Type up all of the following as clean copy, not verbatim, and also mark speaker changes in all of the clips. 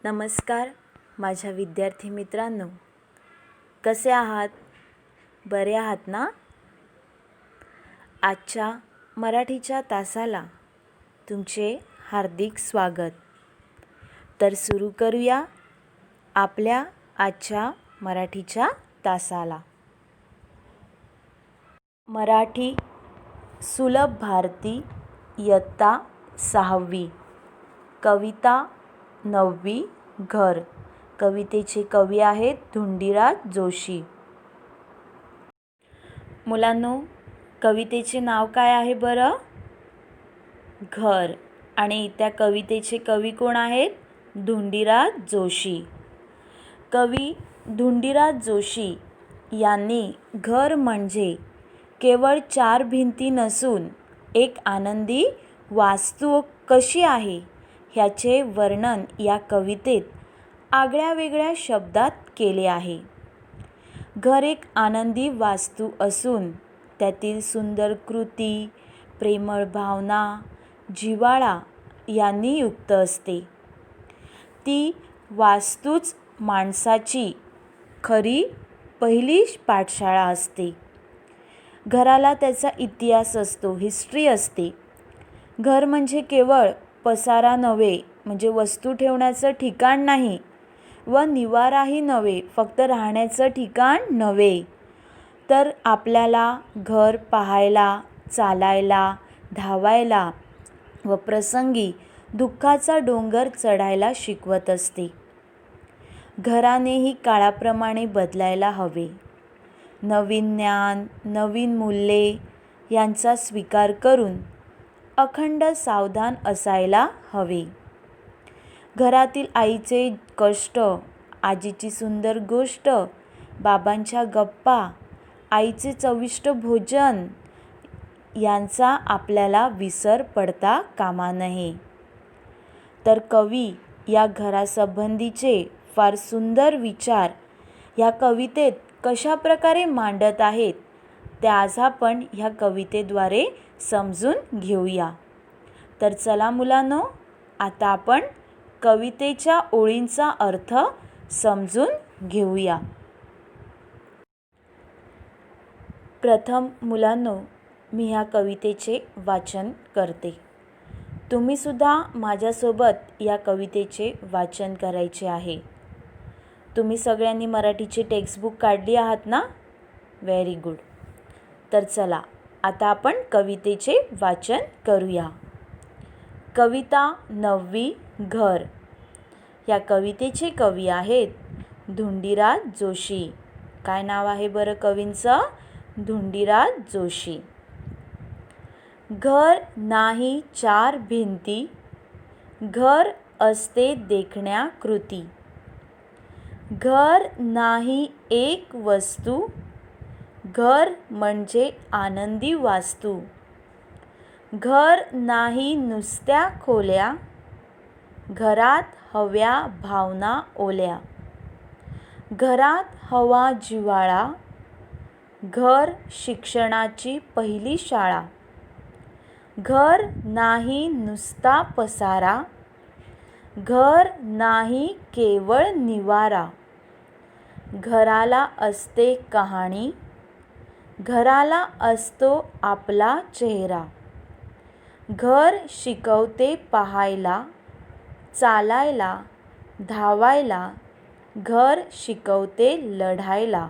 Speaker 1: नमस्कार माझ्या विद्यार्थी मित्रांनो, कसे आहात? बरे आहात ना? आजच्या मराठीच्या तासाला तुमचे हार्दिक स्वागत. तर सुरू करूया आपल्या आजच्या मराठीच्या तासाला. मराठी सुलभ भारती इयत्ता 6वी, कविता 9वी घर. कवितेचे कवी आहेत धुंडीराज जोशी. मुलांनो, कवितेचे नाव काय आहे बरं? घर. आणि त्या कवितेचे कवी कोण आहेत? धुंडीराज जोशी. कवी धुंडीराज जोशी यांनी घर म्हणजे केवळ 4 भिंती नसून एक आनंदी वास्तू कशी आहे ह्याचे वर्णन या कवितेत आगळ्या वेगळ्या शब्दात केले आहे. घर एक आनंदी वास्तू असून त्यातील सुंदर कृती, प्रेमळ भावना, जिव्हाळा यांनी युक्त असते. ती वास्तूच माणसाची खरी पहिली पाठशाळा असते. घराला त्याचा इतिहास असतो, हिस्ट्री असते. घर म्हणजे केवळ पसारा नव्हे, म्हणजे वस्तू ठेवण्याचं ठिकाण नाही व निवाराही नव्हे, फक्त राहण्याचं ठिकाण नव्हे, तर आपल्याला घर पाहायला, चालायला, धावायला व प्रसंगी दुःखाचा डोंगर चढायला शिकवत असते. घरानेही काळाप्रमाणे बदलायला हवे. नवीन ज्ञान, नवीन मूल्ये यांचा स्वीकार करून अखंड सावधान असायला हवे. घरातील आईचे कष्ट, आजीची सुंदर गोष्ट, बाबांच्या गप्पा, आईचे चविष्ट भोजन यांचा आपल्याला विसर पडता कामा नये. तर कवी या घरासंबंधीचे फार सुंदर विचार ह्या कवितेत कशा प्रकारे मांडत आहेत ते आज आपण ह्या कवितेद्वारे समजून घेऊया. तर चला मुलांनो, आता आपण कवितेच्या ओळींचा अर्थ समजून घेऊया. प्रथम मुलांनो, मी ह्या कवितेचे वाचन करते. तुम्ही सुद्धा माझ्यासोबत या कवितेचे वाचन करायचे आहे. तुम्ही सगळ्यांनी मराठीची टेक्स्टबुक काढली आहात ना? Very good. तर चला आता आपण कवितेचे वाचन करूया. कविता 9वी घर. या कवितेचे कवी आहेत धुंडीराज जोशी. काय नाव आहे बरं कवींचं? धुंडीराज जोशी. घर नाही 4 भिंती, घर असते देखण्या कृती. घर नाही एक वस्तू, घर म्हणजे आनंदी वास्तू. घर नाही नुसत्या खोल्या, घरात हव्या भावना ओल्या. घरात हवा जिव्हाळा, घर शिक्षणाची पहिली शाळा. घर नाही नुसता पसारा, घर नाही केवळ निवारा. घराला असते कहाणी, घराला असतो आपला चेहरा. घर शिकवते पाहायला, चालायला, धावायला. घर शिकवते लढायला,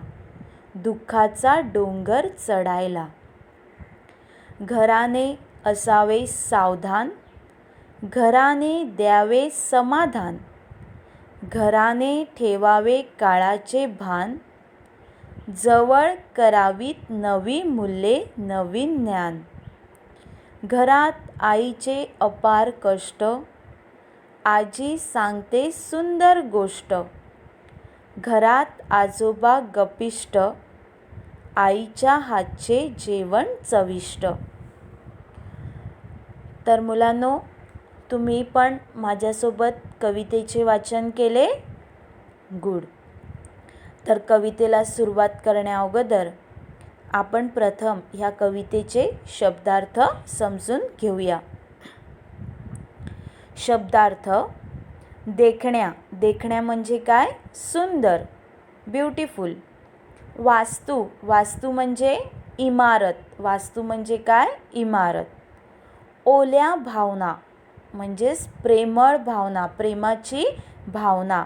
Speaker 1: दुःखाचा डोंगर चढायला. घराने असावे सावधान, घराने द्यावे समाधान. घराने ठेवावे काळाचे भान, जवळ करावीत नवी मूल्ये, नवीन ज्ञान. घरात आईचे अपार कष्ट, आजी सांगते सुंदर गोष्ट. घरात आजोबा गपिष्ट, आईच्या हातचे जेवण चविष्ट. तर मुलांनो, तुम्ही पण माझ्यासोबत कवितेचे वाचन केले? गुड. तर कवितेला सुरुवात करण्या अगोदर आपण प्रथम ह्या कवितेचे शब्दार्थ समजून घेऊया. शब्दार्थ. देखण्या, देखण्या म्हणजे काय? सुंदर, ब्युटिफुल. वास्तू, वास्तू म्हणजे इमारत, वास्तू म्हणजे काय? इमारत. ओल्या भावना म्हणजेच प्रेमळ भावना, प्रेमाची भावना.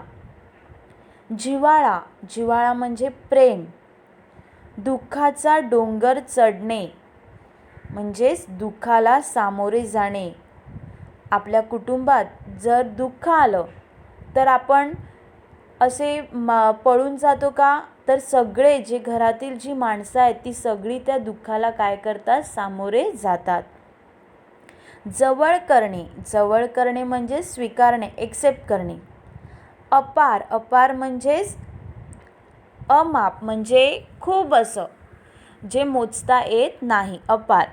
Speaker 1: जिव्हाळा, जिव्हाळा म्हणजे प्रेम. दुःखाचा डोंगर चढणे म्हणजेच दुःखाला सामोरे जाणे. आपल्या कुटुंबात जर दुःख आलं तर आपण असे पळून जातो का? तर सगळे जे घरातील जी माणसं आहेत ती सगळी त्या दुःखाला काय करतात? सामोरे जातात. जवळ करणे, जवळ करणे म्हणजे स्वीकारणे, एक्सेप्ट करणे. अपार, अपार म्हणजेच अमाप म्हणजे खूप असं जे मोजता येत नाही, अपार.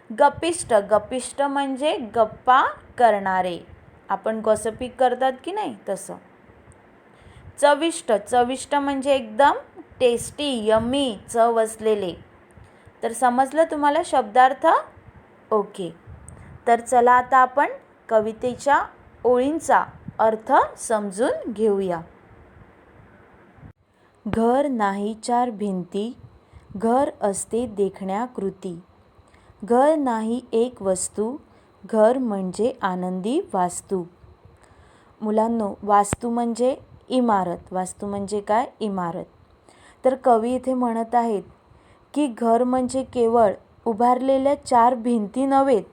Speaker 1: गपिष्ट, गपिष्ट म्हणजे गप्पा करणारे, आपण गॉसिपिंग करतात की नाही तसं. चविष्ट, चविष्ट म्हणजे एकदम टेस्टी, यम्मी, चव असलेले. तर समजलं तुम्हाला शब्दार्थ? ओके. तर चला आता आपण कवितेच्या ओळींचा अर्थ समजून घेऊया. घर नाही चार भिंती, घर असते देखण्या कृती. घर नाही एक वस्तू, घर म्हणजे आनंदी वास्तू. मुलांनो, वास्तू म्हणजे इमारत, वास्तू म्हणजे काय? इमारत. तर कवी इथे म्हणत आहेत की घर म्हणजे केवळ उभारलेल्या चार भिंती नव्हेत,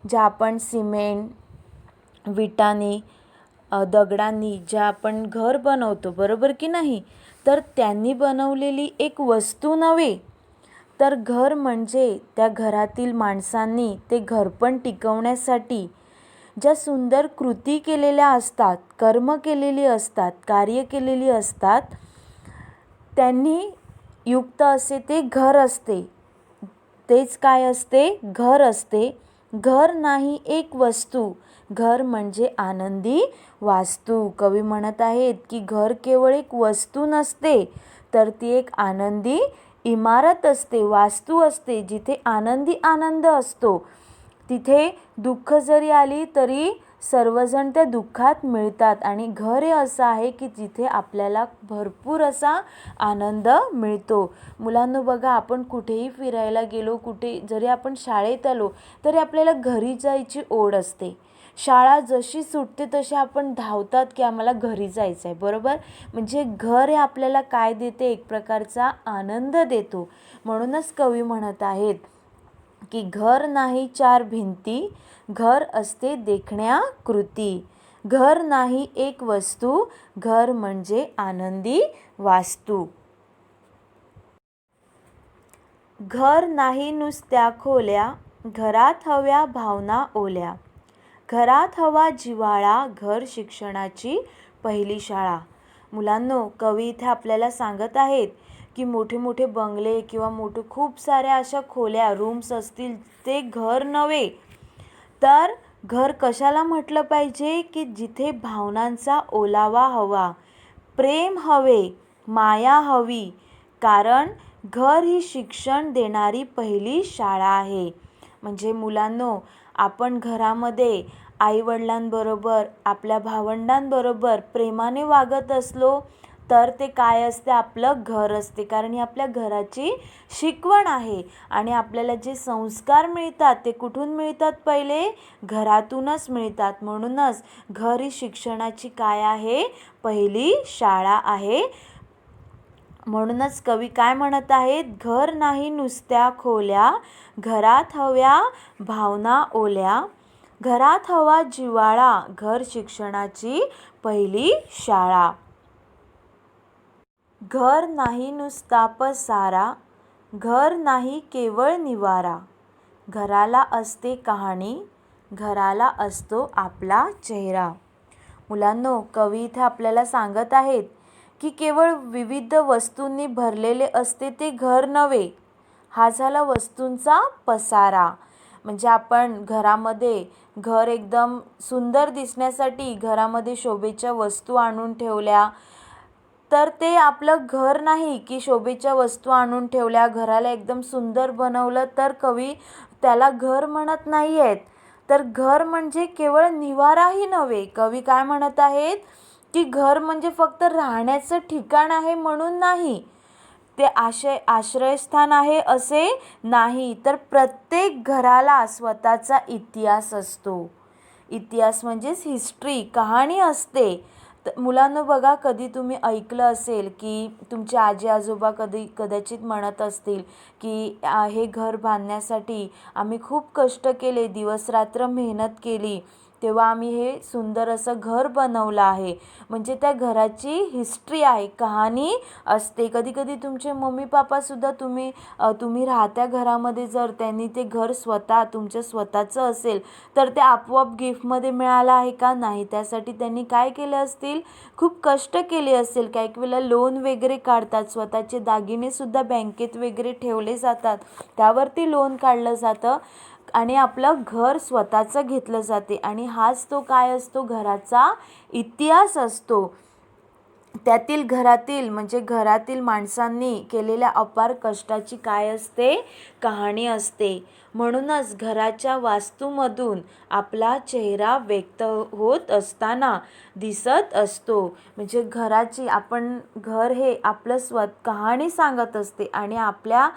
Speaker 1: ज्या आपण सिमेंट, विटांनी, दगडांनी ज्या आपण घर बनवतो, बरोबर की नाही? तर त्यांनी बनवलेली एक वस्तू नव्हे, तर घर म्हणजे त्या घरातील माणसांनी ते घरपण टिकवण्यासाठी ज्या सुंदर कृती केलेल्या असतात, कर्म केलेली असतात, कार्य केलेली असतात, त्यांनी युक्त असे ते घर असते. तेच काय असते? घर असते. घर नाही एक वस्तू, घर म्हणजे आनंदी वास्तू. कवी म्हणत आहेत की घर केवळ एक वस्तू नसते, तर ती एक आनंदी इमारत असते, वास्तू असते, जिथे आनंदी आनंद असतो. तिथे दुःख जरी आली तरी सर्वजण त्या दुःखात मिळतात. आणि घर हे असं आहे की जिथे आपल्याला भरपूर असा आनंद मिळतो. मुलांनो बघा, आपण कुठेही फिरायला गेलो, कुठे जरी आपण शाळेत आलो तरी आपल्याला घरी जायची ओढ असते. शाळा जशी सुटते तशी आपण धावतात की आम्हाला घरी जायचं आहे, बरोबर? म्हणजे घर हे आपल्याला काय देते? एक प्रकारचा आनंद देतो. म्हणूनच कवी म्हणत आहेत की घर नाही चार भिंती, घर असते देखण्या कृती. घर नाही एक वस्तू, घर म्हणजे आनंदी वास्तू. घर नाही नुसत्या खोल्या, घरात हव्या भावना ओल्या. घरात हवा जिव्हाळा, घर शिक्षणाची पहिली शाळा. मुलांनो, कवी इथे आपल्याला सांगत आहेत की मोठे मोठे बंगले किंवा खूप साऱ्या अशा खोल्या, रूम्स असतील, ते घर नव्हे, तर घर कशाला म्हटलं पाहिजे? की जिथे भावनांचा ओलावा हवा, प्रेम हवे, माया हवी. कारण घर ही शिक्षण देणारी पहिली शाळा आहे. म्हणजे मुलांनो, आपण घरामध्ये आईवडिलांबरोबर, आपल्या भावंडांबरोबर प्रेमाने वागत असलो तर ते काय असते? आपलं घर असते. कारण ही आपल्या घराची शिकवण आहे. आणि आपल्याला जे संस्कार मिळतात ते कुठून मिळतात? पहिले घरातूनच मिळतात. म्हणूनच घर ही शिक्षणाची काय आहे? पहिली शाळा आहे. म्हणूनच कवी काय म्हणत आहेत? घर नाही नुसत्या खोल्या, घरात हव्या भावना ओल्या. घरात हवा जिव्हाळा, घर शिक्षणाची पहिली शाळा. घर नाही नुसता पसारा, घर नाही केवळ निवारा. घराला असते कहाणी, घराला असतो आपला चेहरा. मुलांनो, कवी इथे आपल्याला सांगत आहेत की केवळ विविध वस्तूंनी भरलेले असते ते घर नव्हे. हा झाला वस्तूंचा पसारा. म्हणजे आपण घरामध्ये घर एकदम सुंदर दिसण्यासाठी घरामध्ये शोभेच्या वस्तू आणून ठेवल्या, तर ते आपलं घर नाही. की शोभेच्या वस्तू आणून ठेवल्या, घराला एकदम सुंदर बनवलं, तर कवी त्याला घर म्हणत नाही आहेत. तर घर म्हणजे केवळ निवाराही नव्हे. कवी काय म्हणत आहेत की घर म्हणजे फक्त राहण्याचं ठिकाण आहे म्हणून नाही, ते आश्रयस्थान आहे असे नाही, तर प्रत्येक घराला स्वतःचा इतिहास असतो. इतिहास म्हणजेच हिस्ट्री, कहाणी असते. तर मुलांनो बघा, कधी तुम्ही ऐकलं असेल की तुमचे आजी आजोबा कदाचित म्हणत असतील की हे घर बांधण्यासाठी आम्ही खूप कष्ट केले, दिवसरात्र मेहनत केली, तेव्हा आम्ही हे सुंदर असं घर बनवलं आहे. म्हणजे त्या घराची हिस्ट्री आहे, कहाणी असते. कधी कधी तुमचे मम्मी पापासुद्धा तुम्ही राहत्या घरामध्ये जर त्यांनी ते घर तुमचं स्वतःचं असेल तर ते आपोआप गिफ्टमध्ये मिळालं आहे का? नाही. त्यासाठी त्यांनी काय केले असतील, खूप कष्ट केले असेल. काही वेळेला लोन वगैरे काढतात, स्वतःचे दागिनेसुद्धा बँकेत वगैरे ठेवले जातात, त्यावरती लोन काढलं जातं आणि आपलं घर स्वतःचं घेतलं जाते. आणि हाच तो काय असतो, घराचा इतिहास असतो. त्यातील घरातील माणसांनी केलेल्या अपार कष्टाची काय असते, कहाणी असते. म्हणूनच घराच्या वास्तूमधून आपला चेहरा व्यक्त होत असताना दिसत असतो. म्हणजे घर हे आपलं कहाणी सांगत असते आणि आपल्या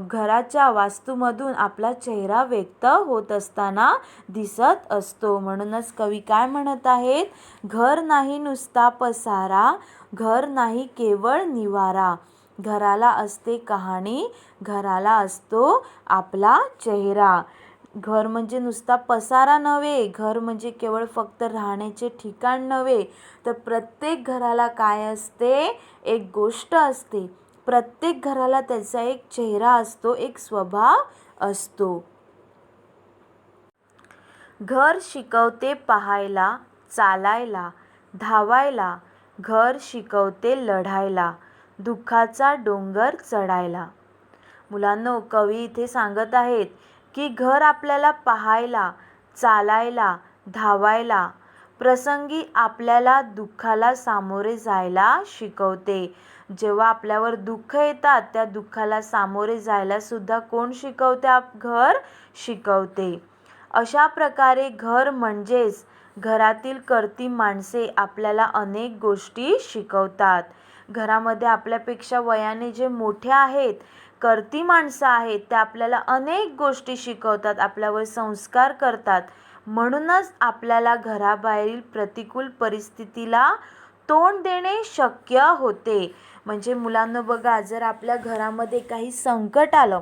Speaker 1: घराच्या वास्तूमधून आपला चेहरा व्यक्त होत असताना दिसत असतो. म्हणूनच कवी काय म्हणत आहेत, घर नाही नुसता पसारा, घर नाही केवळ निवारा, घराला असते कहाणी, घराला असतो आपला चेहरा. घर म्हणजे नुसता पसारा नव्हे, घर म्हणजे केवळ फक्त राहण्याचे ठिकाण नव्हे, तर प्रत्येक घराला काय असते, एक गोष्ट असते. प्रत्येक घराला त्याचा एक चेहरा असतो, एक स्वभाव असतो. घर शिकवते पाहायला, चालायला, धावायला, घर शिकवते लढायला, दुःखाचा डोंगर चढायला. मुलांनो, कवी इथे सांगत आहेत की घर आपल्याला पाहायला, चालायला, धावायला, प्रसंगी आपल्याला दुःखाला सामोरे जायला शिकवते. जेव्हा आपल्यावर दुःख येतात, त्या दुःखाला सामोरे जायला सुद्धा कोण शिकवते? घर शिकवते. अशा प्रकारे घर म्हणजेच घरातील कर्ती माणसे आपल्याला अनेक गोष्टी शिकवतात. घरामध्ये आपल्यापेक्षा वयाने जे मोठे आहेत, कर्ती माणसं आहेत, ते आपल्याला अनेक गोष्टी शिकवतात, आपल्यावर संस्कार करतात. म्हणूनच आपल्याला घराबाहेरील प्रतिकूल परिस्थितीला तोंड देणे शक्य होते. म्हणजे मुलांनो बघा, जर आपल्या घरामध्ये काही संकट आलं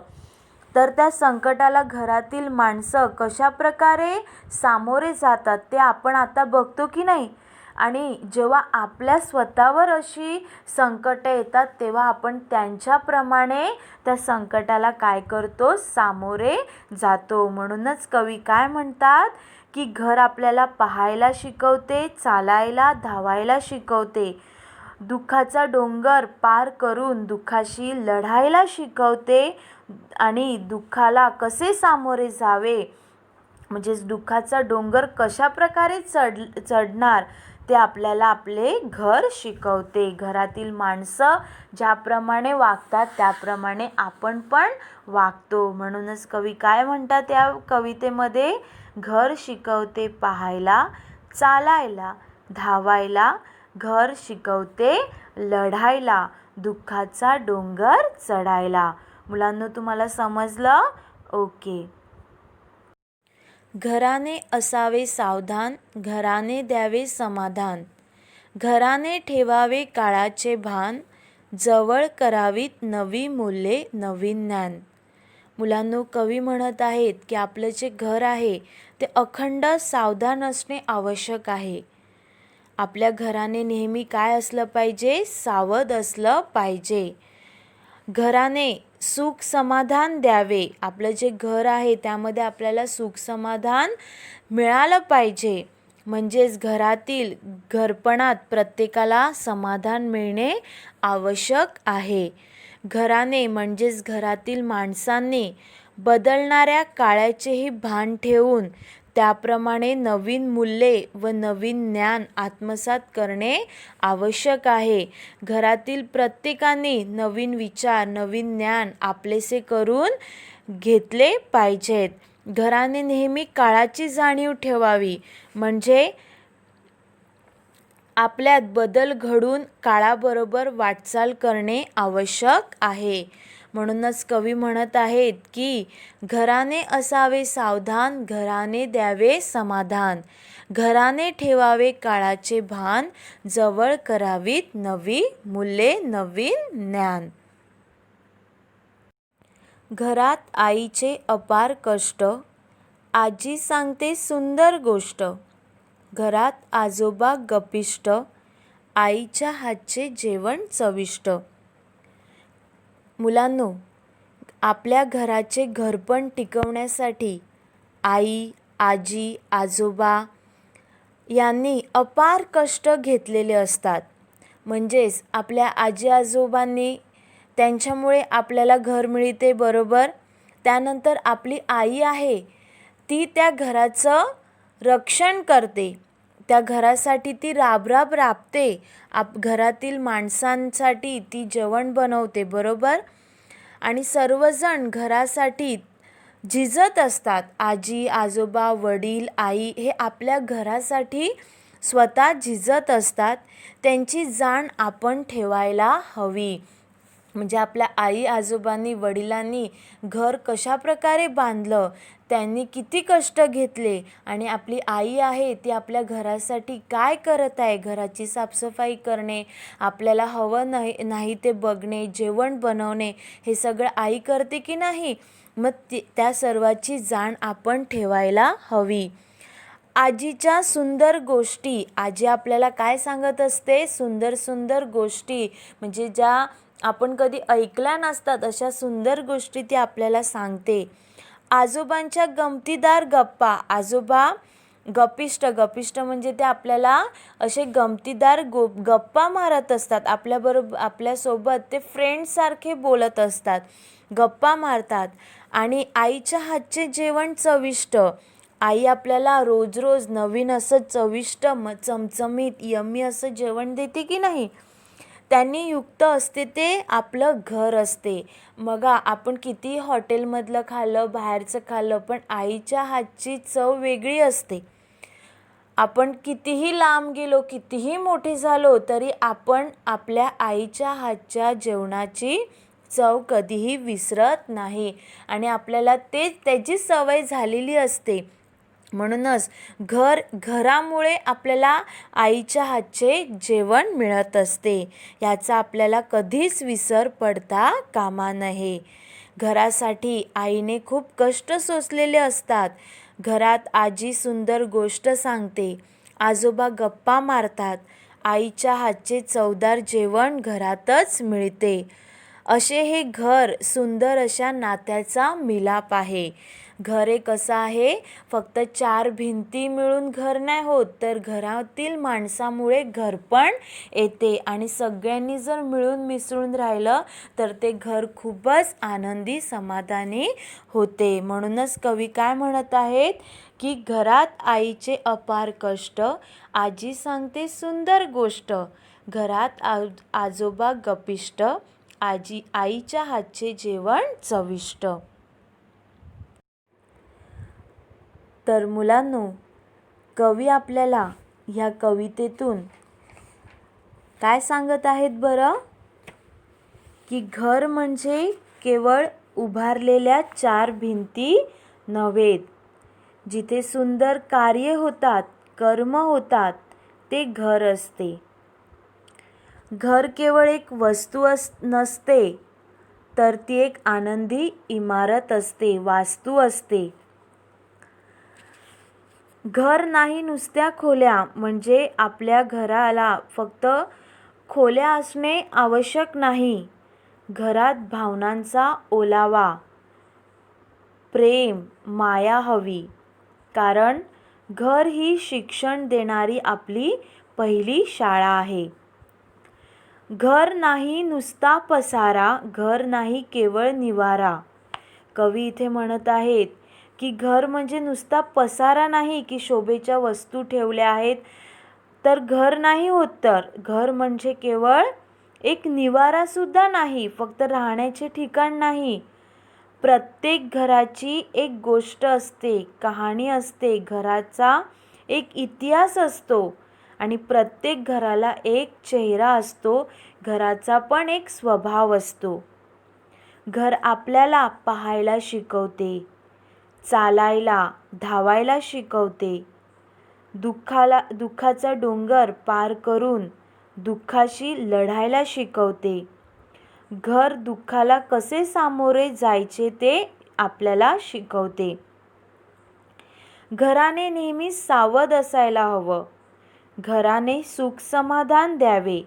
Speaker 1: तर त्या संकटाला घरातील माणसं कशा प्रकारे सामोरे जातात ते आपण आता बघतो की नाही. आणि जेव्हा आपल्या स्वतःवर अशी संकटं येतात तेव्हा आपण त्यांच्याप्रमाणे त्या संकटाला काय करतो, सामोरे जातो. म्हणूनच कवी काय म्हणतात की घर आपल्याला पाहायला शिकवते, चालायला, धावायला शिकवते, दुःखाचा डोंगर पार करून दुःखाशी लढायला शिकवते आणि दुःखाला कसे सामोरे जावे, म्हणजेच दुःखाचा डोंगर कशा प्रकारे चढणार ते आपल्याला आपले घर शिकवते. घरातील माणसं ज्याप्रमाणे वागतात त्याप्रमाणे आपण पण वागतो. म्हणूनच कवी काय म्हणतात या कवितेमध्ये, घर शिकवते पाहायला, चालायला, धावायला, घर शिकवते लढायला, दुःखाचा डोंगर चढायला. मुलांनो, तुम्हाला समजलं? ओके. घराने असावे सावधान, घराने द्यावे समाधान, घराने ठेवावे काळाचे भान, जवळ करावीत नवी मूल्ये, नवीन ज्ञान. मुलांनो, कवी म्हणत आहेत की आपलं जे घर आहे ते अखंड सावधान असणे आवश्यक आहे. आपल्या घराने नेहमी काय असलं पाहिजे, सावध असलं पाहिजे. घराने सुख समाधान द्यावे, आपलं जे घर आहे त्यामध्ये आपल्याला सुख समाधान मिळालं पाहिजे. म्हणजेच घरातील घरपणात प्रत्येकाला समाधान मिळणे आवश्यक आहे. घराने म्हणजेच घरातील माणसांनी बदलणाऱ्या काळाचेही भान ठेवून त्याप्रमाणे नवीन मूल्ये व नवीन ज्ञान आत्मसात करणे आवश्यक आहे. घरातील प्रत्येकाने नवीन विचार, नवीन ज्ञान आपलेसे करून घेतले पाहिजेत. घराने नेहमी काळाची जाणीव ठेवावी, म्हणजे आपल्यात बदल घडून काळाबरोबर वाटचाल करणे आवश्यक आहे. म्हणूनच कवी म्हणत आहेत की घराने असावे सावधान, घराने द्यावे समाधान, घराने ठेवावे काळाचे भान, जवळ करावीत नवी मूल्ये नवीन ज्ञान. घरात आईचे अपार कष्ट, आजी सांगते सुंदर गोष्ट, घरात आजोबा गपिष्ट, आईच्या हातचे जेवण चविष्ट. मुलांनो, आपल्या घराचे घरपण टिकवण्यासाठी आई, आजी, आजोबा यांनी अपार कष्ट घेतलेले असतात. म्हणजेच आपल्या आजी आजोबांनी, त्यांच्यामुळे आपल्याला घर मिळते, बरोबर. त्यानंतर आपली आई आहे, ती त्या घराचं रक्षण करते, त्या घरासाठी ती राबराब राबते, घरातील माणसांसाठी ती जेवण बनवते, बरोबर. आणि सर्वजण घरासाठी झिजत असतात. आजी, आजोबा, वडील, आई हे आपल्या घरासाठी स्वतः झिजत असतात. त्यांची जाण आपण ठेवायला हवी. म्हणजे आपल्या आई आजोबांनी, वडिलांनी घर कशा प्रकारे बांधलं, त्यांनी किती कष्ट घेतले, आणि आपली आई आहे ती आपल्या घरासाठी काय करत आहे, घराची साफसफाई करणे, आपल्याला हवं नाही ते बघणे, जेवण बनवणे, हे सगळं आई करते की नाही. मग त्या सर्वाची जाण आपण ठेवायला हवी. आजीच्या सुंदर गोष्टी, आजी आपल्याला काय सांगत असते, सुंदर सुंदर गोष्टी, म्हणजे ज्या आपण कधी ऐकल्या नसतात अशा सुंदर गोष्टी ती आपल्याला सांगते. आजोबांच्या गमतीदार गप्पा, आजोबा गपिष्ट म्हणजे ते आपल्याला असे गमतीदार गप्पा मारत असतात, आपल्यासोबत ते फ्रेंड्ससारखे बोलत असतात, गप्पा मारतात. आणि आईच्या हातचे जेवण चविष्ट, आई आपल्याला रोज रोज नवीन असं चविष्ट चमचमीत यम्मी असं जेवण देते की नाही. त्यांनी युक्त असते ते आपलं घर असते. मग आपण किती हॉटेलमधलं खाल्लं, बाहेरचं खाल्लं, पण आईच्या हातची चव वेगळी असते. आपण कितीही लांब गेलो, कितीही मोठे झालो, तरी आपण आपल्या आईच्या हातच्या जेवणाची चव कधीही विसरत नाही, आणि आपल्याला त्याची सवय झालेली असते. म्हणूनच घरामुळे आपल्याला आईच्या हातचे जेवण मिळत असते, याचा आपल्याला कधीच विसर पडता कामा नये. घरासाठी आईने खूप कष्ट सोसलेले असतात. घरात आजी सुंदर गोष्ट सांगते, आजोबा गप्पा मारतात, आईच्या हातचे चवदार जेवण घरातच मिळते. असे हे घर सुंदर अशा नात्याचा मिलाप आहे. घर एक असं आहे, फक्त 4 भिंती मिळून घर नाही होत, तर घरातील माणसामुळे घर पण येते, आणि सगळ्यांनी जर मिळून मिसळून राहिलं तर ते घर खूपच आनंदी समाधानी होते. म्हणूनच कवी काय म्हणत आहेत की घरात आईचे अपार कष्ट, आजी सांगते सुंदर गोष्ट, घरात आजोबा गपिष्ट, आईच्या हातचे जेवण चविष्ट. तर मुलांनो, कवी आपल्याला ह्या कवितेतून काय सांगत आहेत बरं, की घर म्हणजे केवळ उभारलेल्या 4 भिंती नव्हेत. जिथे सुंदर कार्य होतात, कर्म होतात, ते घर असते. घर केवळ एक वस्तू नसते, तर ती एक आनंदी इमारत असते, वास्तू असते. घर नाही नुसत्या खोल्या, म्हणजे आपल्या घराला फक्त खोल्या असणे आवश्यक नाही. घरात भावनांचा ओलावा, प्रेम, माया हवी, कारण घर ही शिक्षण देणारी आपली पहिली शाळा आहे. घर नाही नुसता पसारा, घर नाही केवळ निवारा. कवी इथे म्हणत आहेत की घर म्हणजे नुसता पसारा नाही, की शोभेच्या वस्तू ठेवल्या आहेत तर घर नाही होत. तर घर म्हणजे केवळ एक निवारा सुद्धा नाही, फक्त राहण्याचे ठिकाण नाही, प्रत्येक घराची एक गोष्ट असते, कहाणी असते, घराचा एक इतिहास असतो आणि प्रत्येक घराला एक चेहरा असतो, घराचा पण एक स्वभाव असतो. घर आपल्याला पाहायला शिकवते, चालायला, धावायला शिकवते, दुःखाचा डोंगर पार करून दुःखाशी लढायला शिकवते. घर दुःखाला कसे सामोरे जायचे ते आपल्याला शिकवते. घराने नेहमी सावध असायला हवं. घराने सुख समाधान द्यावे.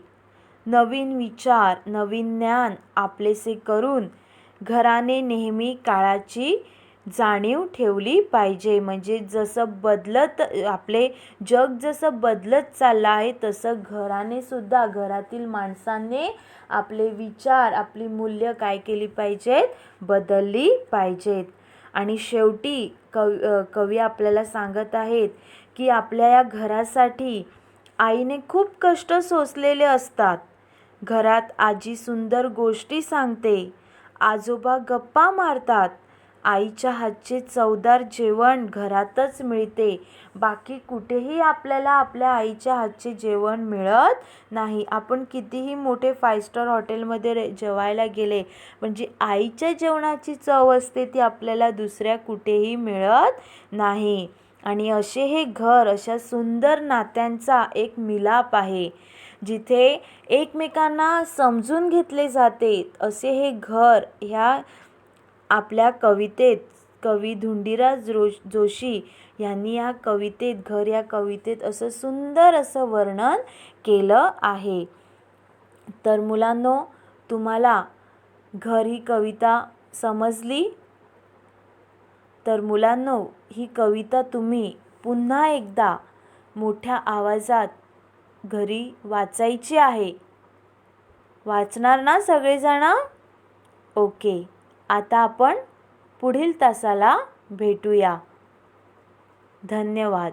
Speaker 1: नवीन विचार, नवीन ज्ञान आपलेसे करून घराने नेहमी काळाची जाणीव ठेवली पाहिजे. म्हणजे आपले जग जसं बदलत चाललं आहे तसं घराने सुद्धा, घरातील माणसांनी आपले विचार, आपली मूल्य काय केली पाहिजेत, बदलली पाहिजेत. आणि शेवटी कवी आपल्याला सांगत आहेत की आपल्या या घरासाठी आईने खूप कष्ट सोसलेले असतात. घरात आजी सुंदर गोष्टी सांगते, आजोबा गप्पा मारतात, आईच्या हातचे चवदार जेवण घरातच मिळते. बाकी कुठेही आपल्याला आपल्या आईच्या हातचे जेवण मिळत नाही. आपण कितीही मोठे 5 स्टार हॉटेलमध्ये जेवायला गेले, म्हणजे आईच्या जेवणाची चव असते ती आपल्याला दुसऱ्या कुठेही मिळत नाही. आणि असे हे घर अशा सुंदर नात्यांचा एक मिलाप आहे, जिथे एकमेकांना समजून घेतले जाते. असे हे घर ह्या आपल्या कवितेत कवी धुंडीराज जोशी यांनी या कवितेत, घर या कवितेत असं सुंदर असं वर्णन केलं आहे. तर मुलांनो, तुम्हाला घर ही कविता समजली? तर मुलांनो, ही कविता तुम्ही पुन्हा एकदा मोठ्या आवाजात घरी वाचायची आहे. वाचणार ना सगळेजण? ओके. आता आपण पुढील तासाला भेटूया. धन्यवाद.